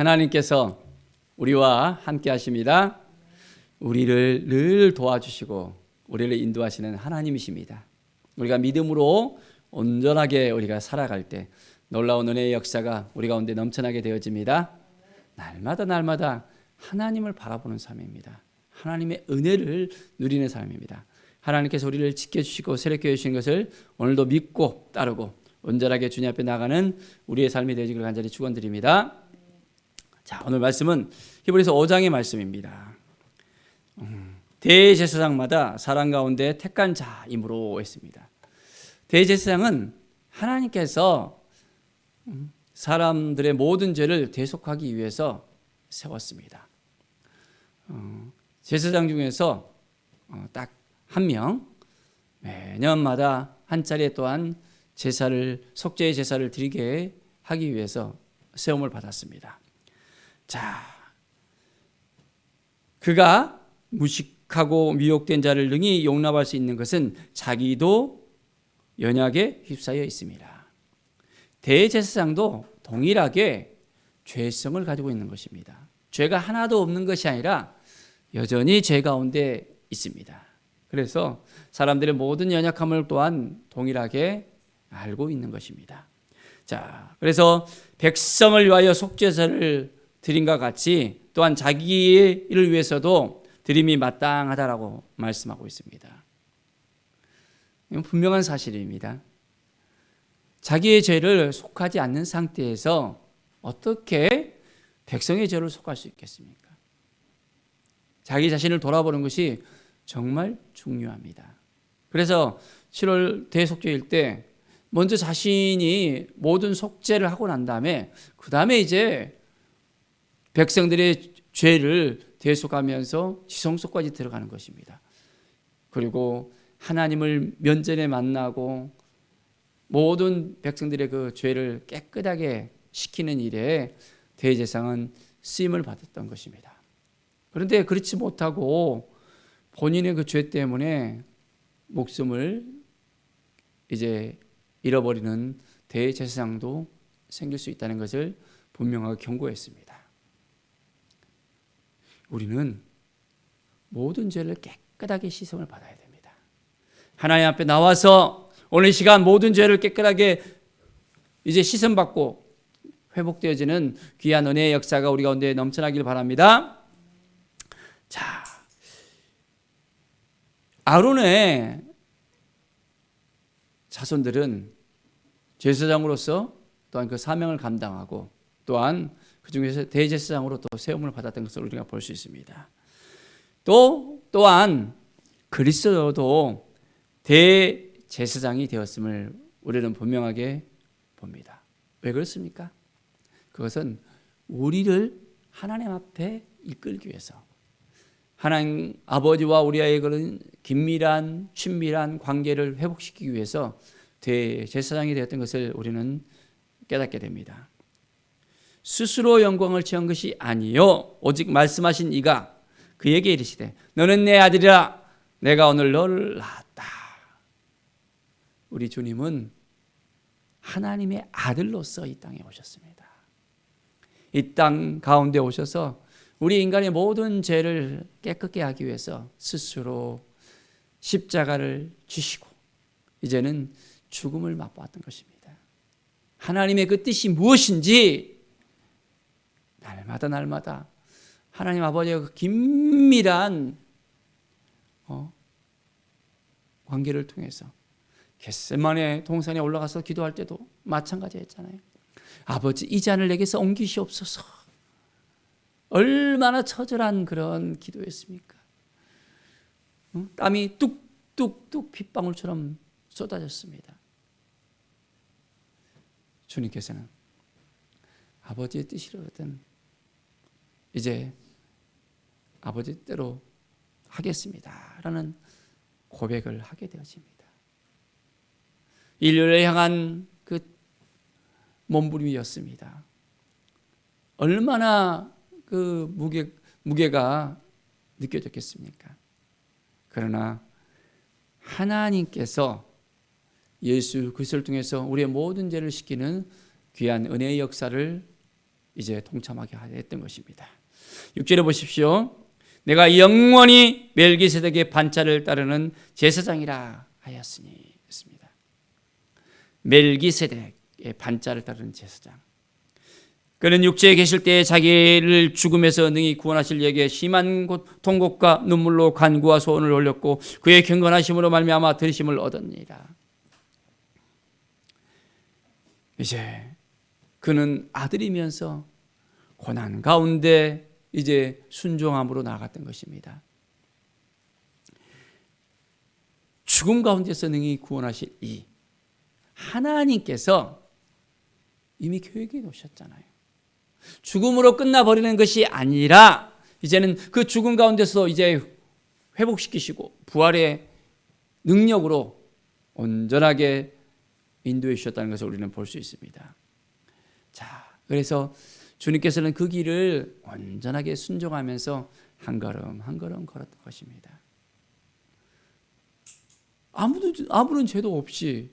하나님께서 우리와 함께 하십니다. 우리를 늘 도와주시고 우리를 인도하시는 하나님이십니다. 우리가 믿음으로 온전하게 우리가 살아갈 때 놀라운 은혜의 역사가 우리 가운데 넘쳐나게 되어집니다. 날마다 하나님을 바라보는 삶입니다. 하나님의 은혜를 누리는 삶입니다. 하나님께서 우리를 지켜주시고 세력해 주신 것을 오늘도 믿고 따르고 온전하게 주님 앞에 나가는 우리의 삶이 되기를 간절히 축원드립니다. 자, 오늘 말씀은 히브리서 5장의 말씀입니다. 대제사장마다 사람 가운데 택한 자임으로 했습니다. 대제사장은 하나님께서 사람들의 모든 죄를 대속하기 위해서 세웠습니다. 제사장 중에서 딱 한 명, 매년마다 한 차례 또한 속죄의 제사를 드리게 하기 위해서 세움을 받았습니다. 자, 그가 무식하고 미혹된 자를 능히 용납할 수 있는 것은 자기도 연약에 휩싸여 있습니다. 대제사장도 동일하게 죄성을 가지고 있는 것입니다. 죄가 하나도 없는 것이 아니라 여전히 죄 가운데 있습니다. 그래서 사람들의 모든 연약함을 또한 동일하게 알고 있는 것입니다. 자, 그래서 백성을 위하여 속죄제를 드림과 같이 또한 자기를 위해서도 드림이 마땅하다라고 말씀하고 있습니다. 이건 분명한 사실입니다. 자기의 죄를 속하지 않는 상태에서 어떻게 백성의 죄를 속할 수 있겠습니까? 자기 자신을 돌아보는 것이 정말 중요합니다. 그래서 7월 대속죄일 때 먼저 자신이 모든 속죄를 하고 난 다음에 그 다음에 이제 백성들의 죄를 대속하면서 지성소까지 들어가는 것입니다. 그리고 하나님을 면전에 만나고 모든 백성들의 그 죄를 깨끗하게 시키는 일에 대제사장은 쓰임을 받았던 것입니다. 그런데 그렇지 못하고 본인의 그 죄 때문에 목숨을 이제 잃어버리는 대제사장도 생길 수 있다는 것을 분명하게 경고했습니다. 우리는 모든 죄를 깨끗하게 씻음을 받아야 됩니다. 하나님 앞에 나와서 오늘 시간 모든 죄를 깨끗하게 이제 씻음 받고 회복되어지는 귀한 은혜의 역사가 우리 가운데 넘쳐나길 바랍니다. 자, 아론의 자손들은 제사장으로서 또한 그 사명을 감당하고 또한 그 중에서 대제사장으로 또 세움을 받았던 것을 우리가 볼 수 있습니다. 또한 그리스도도 대제사장이 되었음을 우리는 분명하게 봅니다. 왜 그렇습니까? 그것은 우리를 하나님 앞에 이끌기 위해서 하나님 아버지와 우리와의 그런 긴밀한 친밀한 관계를 회복시키기 위해서 대제사장이 되었던 것을 우리는 깨닫게 됩니다. 스스로 영광을 취한 것이 아니요 오직 말씀하신 이가 그에게 이르시되 너는 내 아들이라 내가 오늘 너를 낳았다. 우리 주님은 하나님의 아들로서 이 땅에 오셨습니다. 이 땅 가운데 오셔서 우리 인간의 모든 죄를 깨끗게 하기 위해서 스스로 십자가를 지시고 이제는 죽음을 맛보았던 것입니다. 하나님의 그 뜻이 무엇인지 날마다 하나님 아버지와 그 긴밀한 관계를 통해서 겟세마네 동산에 올라가서 기도할 때도 마찬가지였잖아요. 아버지 이 잔을 내게서 옮기시옵소서. 얼마나 처절한 그런 기도였습니까? 땀이 뚝뚝뚝 핏방울처럼 쏟아졌습니다. 주님께서는 아버지의 뜻이로든 이제 아버지 뜻대로 하겠습니다라는 고백을 하게 되어집니다. 인류를 향한 그 몸부림이었습니다. 얼마나 그 무게가 느껴졌겠습니까? 그러나 하나님께서 예수 그리스도를 통해서 우리의 모든 죄를 씻기는 귀한 은혜의 역사를 이제 동참하게 했던 것입니다. 6절에 보십시오. 내가 영원히 멜기세덱의 반차를 따르는 제사장이라 하였으니 했습니다. 멜기세덱의 반차를 따르는 제사장. 그는 육체에 계실 때에 자기를 죽음에서 능히 구원하실 이에게 심한 통곡과 눈물로 간구와 소원을 올렸고 그의 경건하심으로 말미암아 들으심을 얻었니라. 이제 그는 아들이면서 고난 가운데 이제 순종함으로 나아갔던 것입니다. 죽음 가운데서 능히 구원하실 이 하나님께서 이미 계획해 놓으셨잖아요. 죽음으로 끝나버리는 것이 아니라 이제는 그 죽음 가운데서 이제 회복시키시고 부활의 능력으로 온전하게 인도해 주셨다는 것을 우리는 볼 수 있습니다. 자, 그래서 주님께서는 그 길을 온전하게 순종하면서 한 걸음 한 걸음 걸었던 것입니다. 아무런 죄도 없이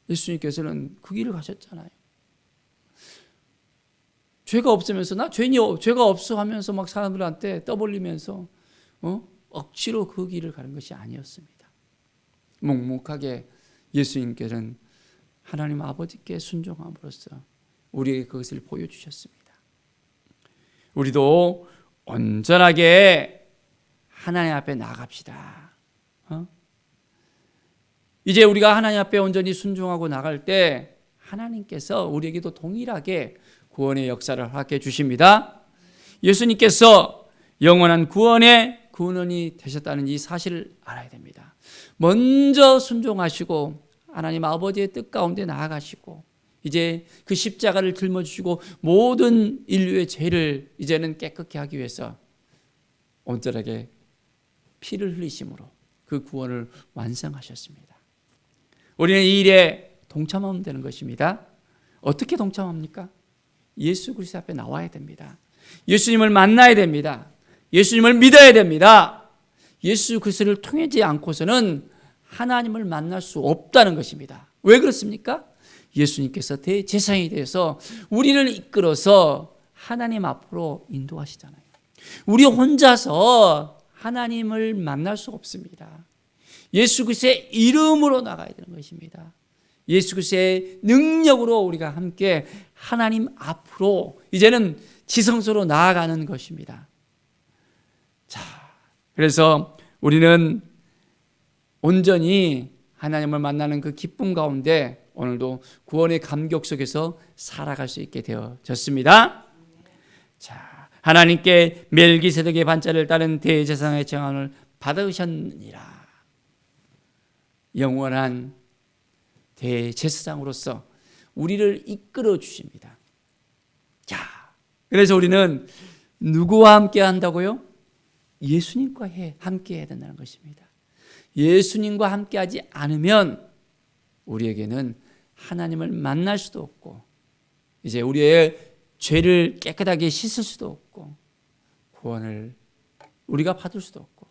예수님께서는 그 길을 가셨잖아요. 죄가 없으면서 나 죄가 없어 하면서 막 사람들한테 떠벌리면서 억지로 그 길을 가는 것이 아니었습니다. 묵묵하게 예수님께서는 하나님 아버지께 순종함으로써 우리에게 그것을 보여주셨습니다. 우리도 온전하게 하나님 앞에 나갑시다. 이제 우리가 하나님 앞에 온전히 순종하고 나갈 때 하나님께서 우리에게도 동일하게 구원의 역사를 허락해 주십니다. 예수님께서 영원한 구원의 근원이 되셨다는 이 사실을 알아야 됩니다. 먼저 순종하시고 하나님 아버지의 뜻 가운데 나아가시고 이제 그 십자가를 짊어지시고 모든 인류의 죄를 이제는 깨끗게 하기 위해서 온전하게 피를 흘리심으로 그 구원을 완성하셨습니다. 우리는 이 일에 동참하면 되는 것입니다. 어떻게 동참합니까? 예수 그리스도 앞에 나와야 됩니다. 예수님을 만나야 됩니다. 예수님을 믿어야 됩니다. 예수 그리스도를 통하지 않고서는 하나님을 만날 수 없다는 것입니다. 왜 그렇습니까? 예수님께서 대제사장이 되어서 우리를 이끌어서 하나님 앞으로 인도하시잖아요. 우리 혼자서 하나님을 만날 수 없습니다. 예수 그리스도의 이름으로 나가야 되는 것입니다. 예수 그리스도의 능력으로 우리가 함께 하나님 앞으로 이제는 지성소로 나아가는 것입니다. 자, 그래서 우리는 온전히 하나님을 만나는 그 기쁨 가운데 오늘도 구원의 감격 속에서 살아갈 수 있게 되어졌습니다. 자, 하나님께 멜기세덱의 반차를 따른 대제사장의 정함을 받으셨느니라. 영원한 대제사장으로서 우리를 이끌어 주십니다. 자, 그래서 우리는 누구와 함께 한다고요? 예수님과 함께 해야 된다는 것입니다. 예수님과 함께 하지 않으면 우리에게는 하나님을 만날 수도 없고 이제 우리의 죄를 깨끗하게 씻을 수도 없고 구원을 우리가 받을 수도 없고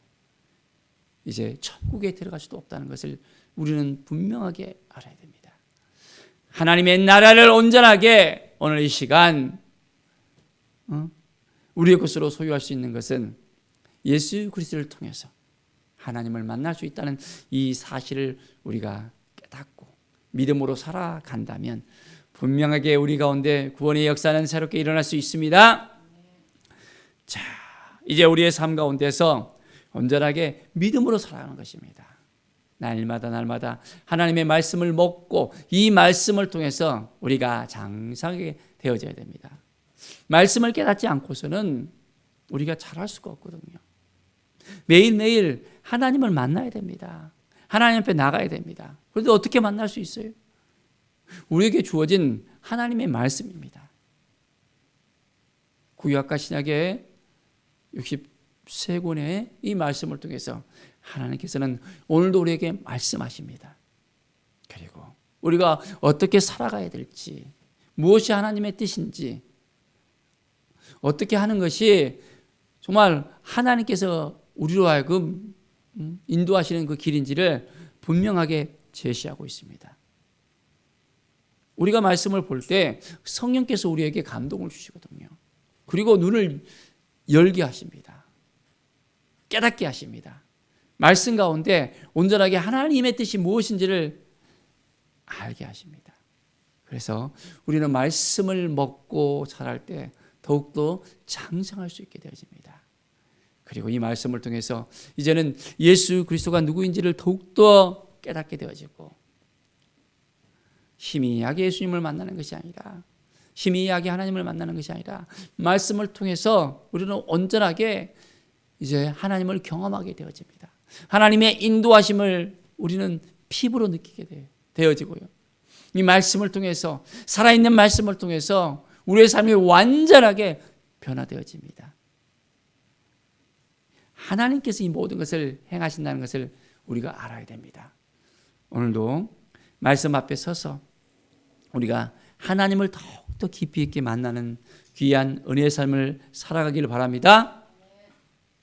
이제 천국에 들어갈 수도 없다는 것을 우리는 분명하게 알아야 됩니다. 하나님의 나라를 온전하게 오늘 이 시간 우리의 것으로 소유할 수 있는 것은 예수 그리스도를 통해서 하나님을 만날 수 있다는 이 사실을 우리가 깨닫고 믿음으로 살아간다면 분명하게 우리 가운데 구원의 역사는 새롭게 일어날 수 있습니다. 자, 이제 우리의 삶 가운데서 온전하게 믿음으로 살아가는 것입니다. 날마다 하나님의 말씀을 먹고 이 말씀을 통해서 우리가 장성하게 되어져야 됩니다. 말씀을 깨닫지 않고서는 우리가 잘할 수가 없거든요. 매일매일 하나님을 만나야 됩니다. 하나님 앞에 나가야 됩니다. 그런데 어떻게 만날 수 있어요? 우리에게 주어진 하나님의 말씀입니다. 구약과 신약의 63권의 이 말씀을 통해서 하나님께서는 오늘도 우리에게 말씀하십니다. 그리고 우리가 어떻게 살아가야 될지, 무엇이 하나님의 뜻인지, 어떻게 하는 것이 정말 하나님께서 우리로 하여금 인도하시는 그 길인지를 분명하게 제시하고 있습니다. 우리가 말씀을 볼 때 성령께서 우리에게 감동을 주시거든요. 그리고 눈을 열게 하십니다. 깨닫게 하십니다. 말씀 가운데 온전하게 하나님의 뜻이 무엇인지를 알게 하십니다. 그래서 우리는 말씀을 먹고 자랄 때 더욱더 장성할 수 있게 되어집니다. 그리고 이 말씀을 통해서 이제는 예수 그리스도가 누구인지를 더욱더 깨닫게 되어지고, 희미하게 예수님을 만나는 것이 아니라, 희미하게 하나님을 만나는 것이 아니라 말씀을 통해서 우리는 온전하게 이제 하나님을 경험하게 되어집니다. 하나님의 인도하심을 우리는 피부로 느끼게 되어지고요. 이 말씀을 통해서, 살아있는 말씀을 통해서 우리의 삶이 완전하게 변화되어집니다. 하나님께서 이 모든 것을 행하신다는 것을 우리가 알아야 됩니다. 오늘도 말씀 앞에 서서 우리가 하나님을 더욱더 깊이 있게 만나는 귀한 은혜의 삶을 살아가기를 바랍니다.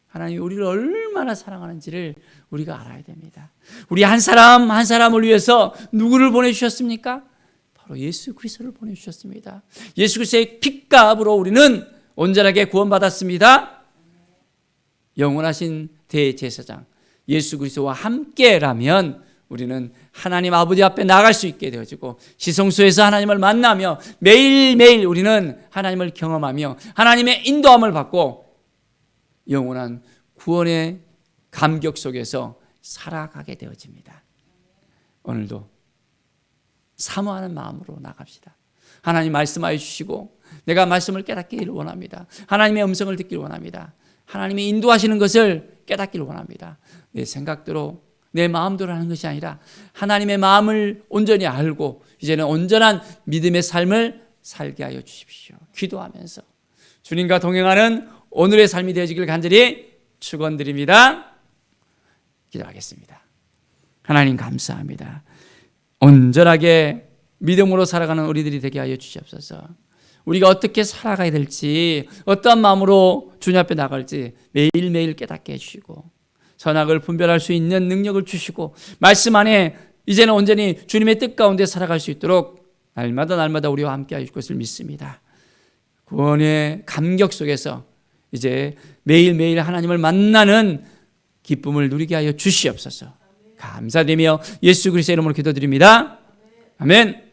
하나님이 우리를 얼마나 사랑하는지를 우리가 알아야 됩니다. 우리 한 사람 한 사람을 위해서 누구를 보내주셨습니까? 바로 예수 그리스도를 보내주셨습니다. 예수 그리스도의 핏값으로 우리는 온전하게 구원받았습니다. 영원하신 대제사장 예수 그리스도와 함께라면 우리는 하나님 아버지 앞에 나갈 수 있게 되어지고, 지성소에서 하나님을 만나며 매일매일 우리는 하나님을 경험하며 하나님의 인도함을 받고 영원한 구원의 감격 속에서 살아가게 되어집니다. 오늘도 사모하는 마음으로 나갑시다. 하나님 말씀하여 주시고 내가 말씀을 깨닫기를 원합니다. 하나님의 음성을 듣기를 원합니다. 하나님이 인도하시는 것을 깨닫기를 원합니다. 내 생각대로 내 마음대로 하는 것이 아니라 하나님의 마음을 온전히 알고 이제는 온전한 믿음의 삶을 살게 하여 주십시오. 기도하면서 주님과 동행하는 오늘의 삶이 되어지길 간절히 축원드립니다. 기도하겠습니다. 하나님 감사합니다. 온전하게 믿음으로 살아가는 우리들이 되게 하여 주시옵소서. 우리가 어떻게 살아가야 될지, 어떠한 마음으로 주님 앞에 나갈지 매일매일 깨닫게 해주시고, 선악을 분별할 수 있는 능력을 주시고, 말씀 안에 이제는 온전히 주님의 뜻 가운데 살아갈 수 있도록 날마다 우리와 함께 하실 것을 믿습니다. 구원의 감격 속에서 이제 매일매일 하나님을 만나는 기쁨을 누리게 하여 주시옵소서. 감사드리며 예수 그리스도의 이름으로 기도드립니다. 아멘.